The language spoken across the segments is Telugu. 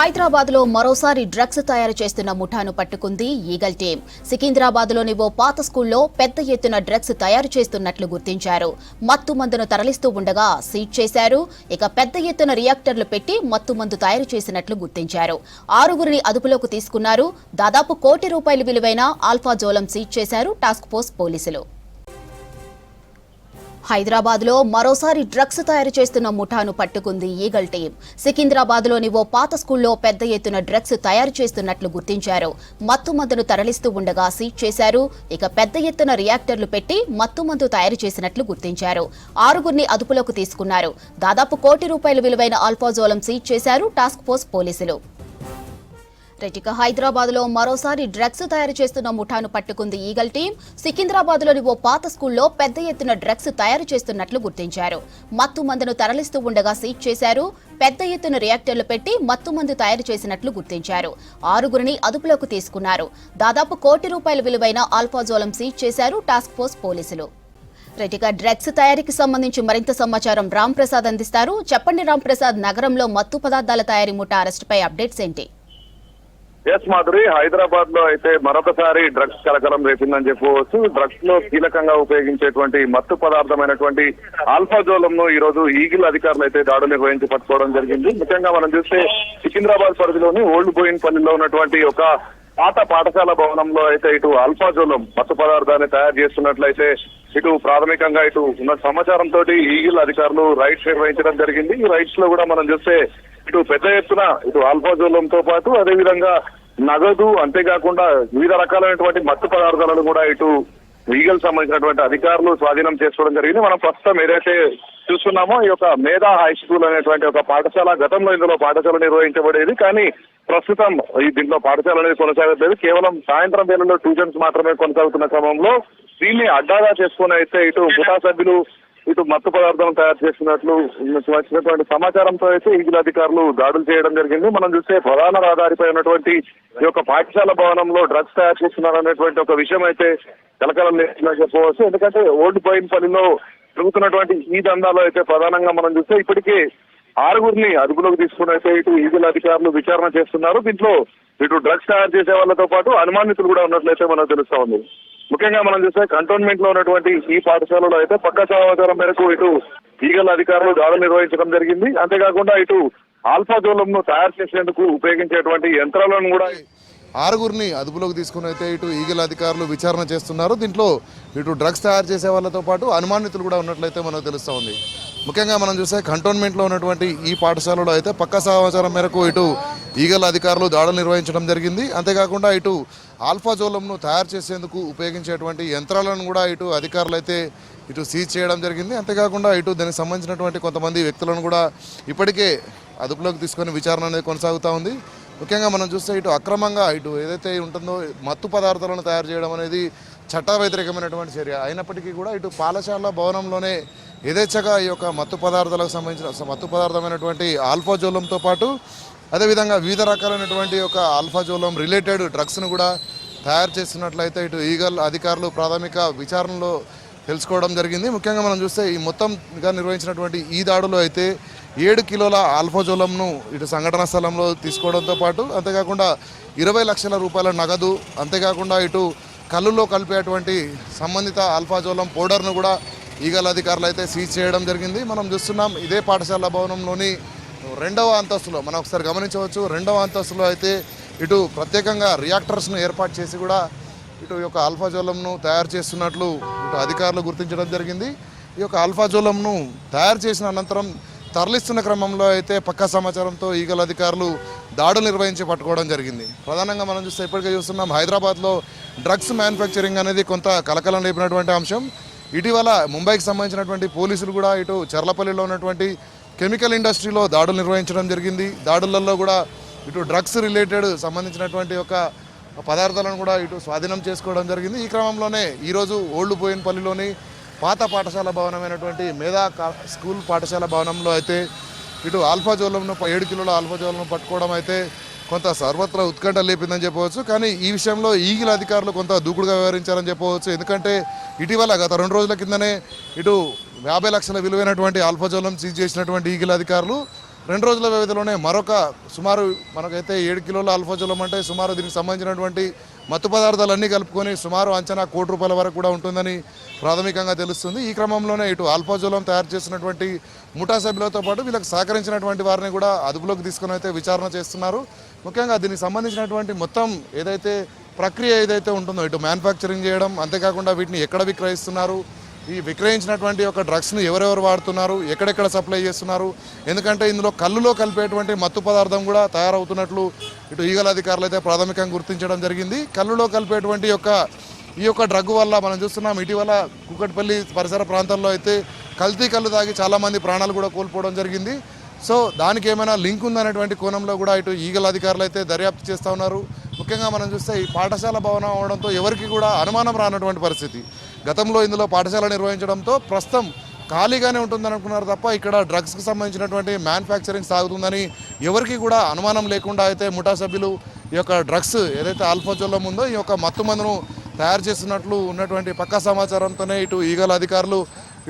హైదరాబాద్ లో మరోసారి డ్రగ్స్ తయారు చేస్తున్న ముఠాను పట్టుకుంది ఈగల్ టీం. సికింద్రాబాద్ లోని ఓ పాత స్కూల్లో పెద్ద ఎత్తున డ్రగ్స్ తయారు చేస్తున్నట్లు గుర్తించారు. మత్తు మందును తరలిస్తూ ఉండగా సీజ్ చేశారు. ఇక పెద్ద ఎత్తున రియాక్టర్లు పెట్టి మత్తు మందు తయారు చేసినట్లు గుర్తించారు. 6గురిని అదుపులోకి తీసుకున్నారు. దాదాపు ₹1 కోటి విలువైన ఆల్ఫాజోలం సీజ్ చేశారు టాస్క్ ఫోర్స్ పోలీసులు. హైదరాబాద్ లో మరోసారి డ్రగ్స్ తయారు చేస్తున్న ముఠాను పట్టుకుంది ఈగల్ టీం. సికింద్రాబాద్ లోని ఓ పాత స్కూల్లో పెద్ద ఎత్తున డ్రగ్స్ తయారు చేస్తున్నట్లు గుర్తించారు. మత్తు మందును తరలిస్తూ ఉండగా సీజ్ చేశారు. ఇక పెద్ద ఎత్తున రియాక్టర్లు పెట్టి మత్తు మందు తయారు చేసినట్లు గుర్తించారు. 6గురిని అదుపులోకి తీసుకున్నారు. దాదాపు ₹1 కోటి విలువైన ఆల్ఫాజోలం సీజ్ చేశారు టాస్క్ ఫోర్స్ పోలీసులు. ఇక హైదరాబాద్ లో మరోసారి డ్రగ్స్ తయారు చేస్తున్న ముఠాను పట్టుకుంది ఈగల్ టీం. సికింద్రాబాద్ లోని ఓ పాత స్కూల్లో పెద్ద ఎత్తున డ్రగ్స్ తయారు చేస్తున్నట్లు గుర్తించారు. మత్తు మందును తరలిస్తూ ఉండగా సీజ్ చేశారు. పెద్ద ఎత్తున రియాక్టర్లు పెట్టి మత్తు మందు తయారు చేసినట్లు గుర్తించారు. 6గురిని అదుపులోకి తీసుకున్నారు. దాదాపు ₹1 కోటి విలువైన ఆల్ఫాజోలం సీజ్ చేశారు టాస్క్ ఫోర్స్ పోలీసులు. ఇక డ్రగ్స్ తయారీకి సంబంధించి మరింత సమాచారం రామ్ ప్రసాద్ అందిస్తారు. చెప్పండి రామ్ ప్రసాద్, నగరంలో మత్తు పదార్థాల తయారీ ముఠా అరెస్టుపై అప్డేట్స్ ఏంటి? ఎస్ మాధురి, హైదరాబాద్ లో అయితే మరొకసారి డ్రగ్స్ కలకలం రేపిందని చెప్పవచ్చు. డ్రగ్స్ లో కీలకంగా ఉపయోగించేటువంటి మత్తు పదార్థమైనటువంటి ఆల్ఫాజోలం ను ఈ రోజు ఈగిల్ అధికారులు అయితే దాడులు నిర్వహించి పట్టుకోవడం జరిగింది. ముఖ్యంగా మనం చూస్తే సికింద్రాబాద్ పరిధిలోని ఓల్డ్ బోయిన్పల్లిలో ఉన్నటువంటి ఒక పాత పాఠశాల భవనంలో అయితే ఇటు ఆల్ఫాజోలం మత్తు పదార్థాన్ని తయారు చేస్తున్నట్లయితే ఇటు ప్రాథమికంగా ఇటు ఉన్న సమాచారంతో ఈగిల్ అధికారులు రైడ్స్ నిర్వహించడం జరిగింది. ఈ రైడ్స్ లో కూడా మనం చూస్తే ఇటు పెద్ద ఎత్తున ఇటు ఆల్ఫాజోలంతో పాటు అదేవిధంగా నగదు, అంతేకాకుండా వివిధ రకాలైనటువంటి మత్తు పదార్థాలను కూడా ఇటు ఈగల్ సంబంధించినటువంటి అధికారులు స్వాధీనం చేసుకోవడం జరిగింది. మనం ప్రస్తుతం ఏదైతే చూస్తున్నామో ఈ యొక్క మేధా హై స్కూల్ అనేటువంటి ఒక పాఠశాల, గతంలో ఇందులో పాఠశాల నిర్వహించబడేది, కానీ ప్రస్తుతం ఈ దీంట్లో పాఠశాల అనేది కొనసాగట్లేదు. కేవలం సాయంత్రం వేళల్లో ట్యూషన్స్ మాత్రమే కొనసాగుతున్న క్రమంలో దీన్ని అడ్డాగా చేసుకుని అయితే ఇటు ముఠా సభ్యులు ఇటు మత్తు పదార్థాలను తయారు చేస్తున్నట్లు వచ్చినటువంటి సమాచారంతో అయితే ఈగిల్ అధికారులు దాడులు చేయడం జరిగింది. మనం చూస్తే ప్రధాన రహదారిపై ఉన్నటువంటి ఈ యొక్క పాఠశాల భవనంలో డ్రగ్స్ తయారు చేస్తున్నారనేటువంటి ఒక విషయం అయితే కలకలం లేదని చెప్పవచ్చు. ఎందుకంటే ఓల్డ్ బోయిన్పల్లిలో జరుగుతున్నటువంటి ఈ దందాలో అయితే ప్రధానంగా మనం చూస్తే ఇప్పటికే 6గురిని అదుపులోకి తీసుకుని అయితే ఇటు ఈగిల్ అధికారులు విచారణ చేస్తున్నారు. దీంట్లో ఇటు డ్రగ్స్ తయారు చేసే వాళ్ళతో పాటు అనుమానితులు కూడా ఉన్నట్లయితే మనకు తెలుస్తా ఉంది. ముఖ్యంగా మనం చూస్తే కంటోన్మెంట్ లో ఉన్నటువంటి ఈ పాఠశాలలో అయితే పక్క సమాచారం మేరకు ఇటు ఈగల్ అధికారులు దాడులు నిర్వహించడం జరిగింది. అంతేకాకుండా ఇటు ఆల్ఫాజోలం ను తయారు చేసేందుకు ఉపయోగించేటువంటి యంత్రాలను కూడా 6గురిని అదుపులోకి తీసుకుని అయితే ఇటు ఈగల్ అధికారులు విచారణ చేస్తున్నారు. దీంట్లో ఇటు డ్రగ్స్ తయారు చేసే వాళ్ళతో పాటు అనుమానితులు కూడా ఉన్నట్లయితే మనకు తెలుస్తూ ఉంది. ముఖ్యంగా మనం చూస్తే కంటోన్మెంట్లో ఉన్నటువంటి ఈ పాఠశాలలో అయితే పక్క సమాచారం మేరకు ఇటు ఈగల్ అధికారులు దాడులు నిర్వహించడం జరిగింది. అంతేకాకుండా ఇటు ఆల్ఫాజోలంను తయారు చేసేందుకు ఉపయోగించేటువంటి యంత్రాలను కూడా ఇటు అధికారులు అయితే ఇటు సీజ్ చేయడం జరిగింది. అంతేకాకుండా ఇటు దానికి సంబంధించినటువంటి కొంతమంది వ్యక్తులను కూడా ఇప్పటికే అదుపులోకి తీసుకొని విచారణ అనేది కొనసాగుతూ ఉంది. ముఖ్యంగా మనం చూస్తే ఇటు అక్రమంగా ఇటు ఏదైతే ఉంటుందో మత్తు పదార్థాలను తయారు చేయడం అనేది చట్ట వ్యతిరేకమైనటువంటి చర్య అయినప్పటికీ కూడా ఇటు పాఠశాల భవనంలోనే యథేచ్ఛగా ఈ యొక్క మత్తు పదార్థాలకు సంబంధించిన మత్తు పదార్థమైనటువంటి ఆల్ఫాజోలంతో పాటు అదేవిధంగా వివిధ రకాలైనటువంటి ఒక ఆల్ఫాజోలం రిలేటెడ్ డ్రగ్స్ను కూడా తయారు చేస్తున్నట్లయితే ఇటు ఈగల్ అధికారులు ప్రాథమిక విచారణలో తెలుసుకోవడం జరిగింది. ముఖ్యంగా మనం చూస్తే ఈ మొత్తంగా నిర్వహించినటువంటి ఈ దాడులో అయితే 7 కిలోల ఆల్ఫాజోలంను ఇటు సంఘటన స్థలంలో తీసుకోవడంతో పాటు అంతేకాకుండా 20 లక్షల రూపాయల నగదు, అంతేకాకుండా ఇటు కళ్ళులో కలిపేటువంటి సంబంధిత ఆల్ఫాజోలం పౌడర్ను కూడా ఈగల్ అధికారులు అయితే సీజ్ చేయడం జరిగింది. మనం చూస్తున్నాం ఇదే పాఠశాల భవనంలోని 2వ అంతస్తులో మనం ఒకసారి గమనించవచ్చు. 2వ అంతస్తులో అయితే ఇటు ప్రత్యేకంగా రియాక్టర్స్ను ఏర్పాటు చేసి కూడా ఇటు యొక్క ఆల్ఫాజోలంను తయారు చేస్తున్నట్లు ఇటు అధికారులు గుర్తించడం జరిగింది. ఈ యొక్క ఆల్ఫాజోలంను తయారు చేసిన అనంతరం తరలిస్తున్న క్రమంలో అయితే పక్కా సమాచారంతో ఈగల్ అధికారులు దాడులు నిర్వహించి పట్టుకోవడం జరిగింది. ప్రధానంగా మనం చూస్తే ఇప్పటికే చూస్తున్నాం హైదరాబాద్లో డ్రగ్స్ మ్యానుఫ్యాక్చరింగ్ అనేది కొంత కలకలం లేపినటువంటి అంశం. ఇటీవల ముంబైకి సంబంధించినటువంటి పోలీసులు కూడా ఇటు చర్లపల్లిలో ఉన్నటువంటి కెమికల్ ఇండస్ట్రీలో దాడులు నిర్వహించడం జరిగింది. దాడులలో కూడా ఇటు డ్రగ్స్ రిలేటెడ్ సంబంధించినటువంటి ఒక పదార్థాలను కూడా ఇటు స్వాధీనం చేసుకోవడం జరిగింది. ఈ క్రమంలోనే ఈరోజు ఓల్డ్ బోయిన్పల్లిలోని పాత పాఠశాల భవనమైనటువంటి మేధా స్కూల్ పాఠశాల భవనంలో అయితే ఇటు ఆల్ఫాజోలంను 7 కిలోల ఆల్ఫాజోలంను పట్టుకోవడం అయితే కొంత సర్వత్రా ఉత్కంఠ లేపిందని చెప్పవచ్చు. కానీ ఈ విషయంలో ఈగిల్ అధికారులు కొంత దూకుడుగా వ్యవహరించారని చెప్పవచ్చు. ఎందుకంటే ఇటీవల గత 2 రోజుల కిందనే ఇటు 50 లక్షల విలువైనటువంటి ఆల్ఫాజోలం సీజ్ చేసినటువంటి ఈగిల్ అధికారులు 2 రోజుల వ్యవధిలోనే మరొక సుమారు మనకైతే 7 కిలోల ఆల్ఫాజోలం అంటే సుమారు దీనికి సంబంధించినటువంటి మత్తు పదార్థాలన్నీ కలుపుకొని సుమారు అంచనా ₹1 కోటి వరకు కూడా ఉంటుందని ప్రాథమికంగా తెలుస్తుంది. ఈ క్రమంలోనే ఇటు ఆల్ఫాజోలం తయారు చేసినటువంటి ముఠా సభ్యులతో పాటు వీళ్ళకి సహకరించినటువంటి వారిని కూడా అదుపులోకి తీసుకుని అయితే విచారణ చేస్తున్నారు. ముఖ్యంగా దీనికి సంబంధించినటువంటి మొత్తం ఏదైతే ప్రక్రియ ఏదైతే ఉంటుందో ఇటు మ్యానుఫ్యాక్చరింగ్ చేయడం, అంతేకాకుండా వీటిని ఎక్కడ విక్రయిస్తున్నారు, ఈ విక్రయించినటువంటి ఒక డ్రగ్స్ని ఎవరెవరు వాడుతున్నారు, ఎక్కడెక్కడ సప్లై చేస్తున్నారు, ఎందుకంటే ఇందులో కళ్ళులో కలిపేటువంటి మత్తు పదార్థం కూడా తయారవుతున్నట్లు ఇటు ఈగల అధికారులు అయితే ప్రాథమికంగా గుర్తించడం జరిగింది. కళ్ళులో కలిపేటువంటి ఈ యొక్క డ్రగ్ వల్ల మనం చూస్తున్నాం ఇటీవల కూకట్పల్లి పరిసర ప్రాంతాల్లో అయితే కల్తీ కళ్ళు తాగి చాలామంది ప్రాణాలు కూడా కోల్పోవడం జరిగింది. సో దానికి ఏమైనా లింక్ ఉందనేటువంటి కోణంలో కూడా ఇటు ఈగల అధికారులు అయితే దర్యాప్తు చేస్తూ ఉన్నారు. ముఖ్యంగా మనం చూస్తే ఈ పాఠశాల భవనం అవడంతో ఎవరికి కూడా అనుమానం రానటువంటి పరిస్థితి. గతంలో ఇందులో పాఠశాల నిర్వహించడంతో ప్రస్తుతం ఖాళీగానే ఉంటుందని అనుకున్నారు తప్ప ఇక్కడ డ్రగ్స్కి సంబంధించినటువంటి మ్యానుఫ్యాక్చరింగ్ సాగుతుందని ఎవరికి కూడా అనుమానం లేకుండా అయితే ముఠా సభ్యులు ఈ యొక్క డ్రగ్స్ ఏదైతే ఆల్ఫాజోలం ఉందో ఈ యొక్క మత్తు మందును తయారు చేస్తున్నట్లు ఉన్నటువంటి పక్కా సమాచారంతోనే ఇటు ఈగల అధికారులు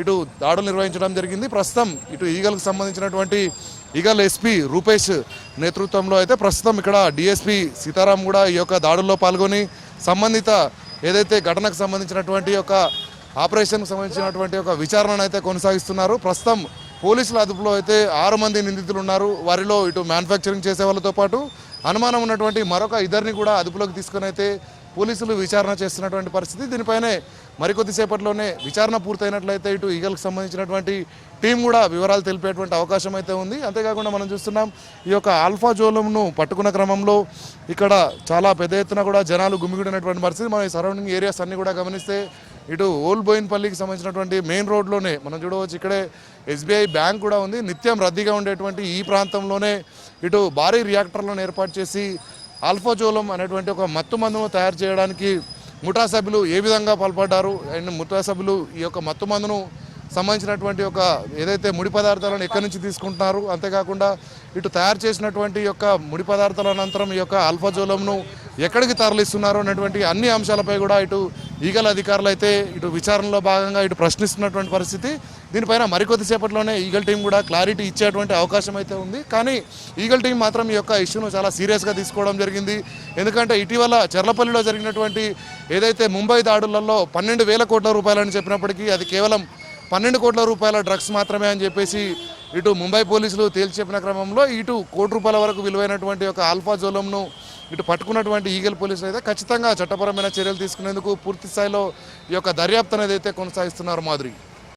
ఇటు దాడులు నిర్వహించడం జరిగింది. ప్రస్తుతం ఇటు ఈగలకు సంబంధించినటువంటి ఈగల్ ఎస్పీ రూపేష్ నేతృత్వంలో అయితే ప్రస్తుతం ఇక్కడ డిఎస్పీ సీతారాం కూడా ఈ యొక్క దాడుల్లో పాల్గొని సంబంధిత ఏదైతే ఘటనకు సంబంధించినటువంటి ఒక ఆపరేషన్కి సంబంధించినటువంటి ఒక విచారణను అయితే కొనసాగిస్తున్నారు. ప్రస్తుతం పోలీసుల అదుపులో అయితే 6 మంది నిందితులు ఉన్నారు. వారిలో ఇటు మ్యానుఫ్యాక్చరింగ్ చేసే వాళ్ళతో పాటు అనుమానం ఉన్నటువంటి మరొక 2 కూడా అదుపులోకి తీసుకొని అయితే పోలీసులు విచారణ చేస్తున్నటువంటి పరిస్థితి. దీనిపైనే మరికొద్దిసేపట్లోనే విచారణ పూర్తయినట్లయితే ఇటు ఈగలకు సంబంధించినటువంటి టీం కూడా వివరాలు తెలిపేటువంటి అవకాశం అయితే ఉంది. అంతేకాకుండా మనం చూస్తున్నాం ఈ యొక్క ఆల్ఫాజోలంను పట్టుకున్న క్రమంలో ఇక్కడ చాలా పెద్ద ఎత్తున కూడా జనాలు గుమిగూడినటువంటి పరిస్థితి. మన ఈ సరౌండింగ్ ఏరియాస్ అన్ని కూడా గమనిస్తే ఇటు ఓల్డ్ బోయిన్పల్లికి సంబంధించినటువంటి మెయిన్ రోడ్లోనే మనం చూడవచ్చు. ఇక్కడే ఎస్బీఐ బ్యాంక్ కూడా ఉంది. నిత్యం రద్దీగా ఉండేటువంటి ఈ ప్రాంతంలోనే ఇటు భారీ రియాక్టర్లను ఏర్పాటు చేసి ఆల్ఫాజోలం అనేటువంటి ఒక మత్తు మందును తయారు చేయడానికి ముఠా సభ్యులు ఏ విధంగా పాల్పడ్డారు అండ్ ముఠా సభ్యులు ఈ యొక్క మత్తు మందును సంబంధించినటువంటి ఒక ఏదైతే ముడి పదార్థాలను ఎక్కడి నుంచి తీసుకుంటున్నారు, అంతేకాకుండా ఇటు తయారు చేసినటువంటి యొక్క ముడి పదార్థాల అనంతరం ఈ యొక్క ఆల్ఫాజోలంను ఎక్కడికి తరలిస్తున్నారు అనేటువంటి అన్ని అంశాలపై కూడా ఇటు ఈగల అధికారులు అయితే ఇటు విచారణలో భాగంగా ఇటు ప్రశ్నిస్తున్నటువంటి పరిస్థితి. దీనిపైన మరికొద్దిసేపట్లోనే ఈగల్ టీం కూడా క్లారిటీ ఇచ్చేటువంటి అవకాశం అయితే ఉంది. కానీ ఈగల్ టీం మాత్రం ఈ యొక్క ఇష్యూను చాలా సీరియస్గా తీసుకోవడం జరిగింది. ఎందుకంటే ఇటీవల చెర్లపల్లిలో జరిగినటువంటి ఏదైతే ముంబై దాడులలో 12,000 కోట్ల రూపాయలని చెప్పినప్పటికీ అది కేవలం 12 కోట్ల రూపాయల డ్రగ్స్ మాత్రమే అని చెప్పేసి ఇటు ముంబై పోలీసులు తేల్చి చెప్పిన క్రమంలో ఇటు ₹1 కోటి వరకు విలువైనటువంటి ఒక ఆల్ఫాజోలంను ఇటు పట్టుకున్నటువంటి ఈగల్ పోలీసులు అయితే ఖచ్చితంగా చట్టపరమైన చర్యలు తీసుకునేందుకు పూర్తి స్థాయిలో ఈ యొక్క దర్యాప్తు అనేది అయితే కొనసాగిస్తున్నారు. మాధురి.